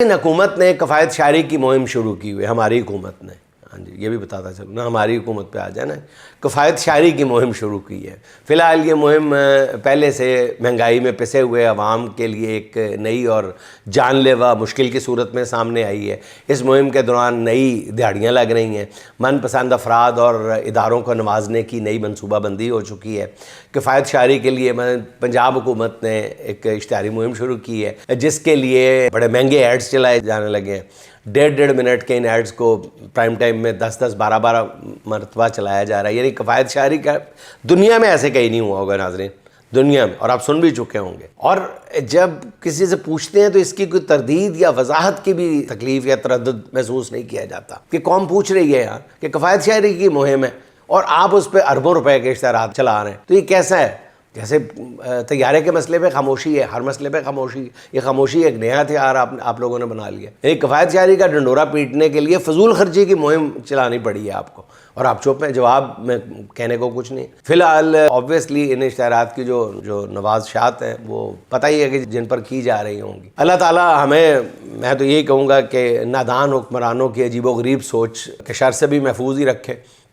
हुकूमत ने कफ़ायत शायरी की मुहिम शुरू की हुई है, हमारी हुकूमत ने। हाँ जी, ये भी बताता चलूँ ना, हमारी हुकूमत पे आ जाए ना, कफ़ायत शायरी की मुहिम शुरू की है। फ़िलहाल ये मुहिम पहले से महंगाई में पिसे हुए अवाम के लिए एक नई और जानलेवा मुश्किल की सूरत में सामने आई है। इस मुहिम के दौरान नई दिहाड़ियाँ लग रही हैं, मनपसंद अफराद और इदारों को नवाजने की नई मनसूबाबंदी हो चुकी है। कफ़ायत शायरी के लिए पंजाब हुकूमत ने एक इश्तिहारी मुहिम शुरू की है, जिसके लिए बड़े महंगे एड्स चलाए जाने लगे हैं। 1.5 मिनट के इन एड्स को प्राइम टाइम में 10-10, 12-12 मरतबा चलाया जा रहा है। यानी कफ़ायत शायरी का दुनिया में ऐसे कहीं नहीं हुआ होगा नाज़रीन, दुनिया में, और आप सुन भी चुके होंगे। और जब किसी से पूछते हैं तो इसकी कोई तरदीद या वजाहत की भी तकलीफ़ या तरद्दुद महसूस नहीं किया जाता कि कौन पूछ रही है यहाँ कि कफ़ायत शायरी की मुहिम है और आप उस पर अरबों रुपए के इश्तहारात चला रहे हैं। तो ये कैसा है? जैसे तैयारे के मसले पे खामोशी है, हर मसले पे खामोशी। ये खामोशी एक नया हथियार आप लोगों ने बना लिया। एक कफ़ायत शायरी का डंडोरा पीटने के लिए फजूल खर्ची की मुहिम चलानी पड़ी है आपको, और आप चुप हैं, जवाब में कहने को कुछ नहीं। फ़िलहाल ऑब्वियसली इन इश्तहारात की जो नवाज़शात हैं वो पता ही है कि जिन पर की जा रही होंगी। अल्लाह ताला हमें, मैं तो यही कहूँगा कि नादान हुक्मरानों की अजीबो गरीब सोच के शर से भी महफूज ही रखे।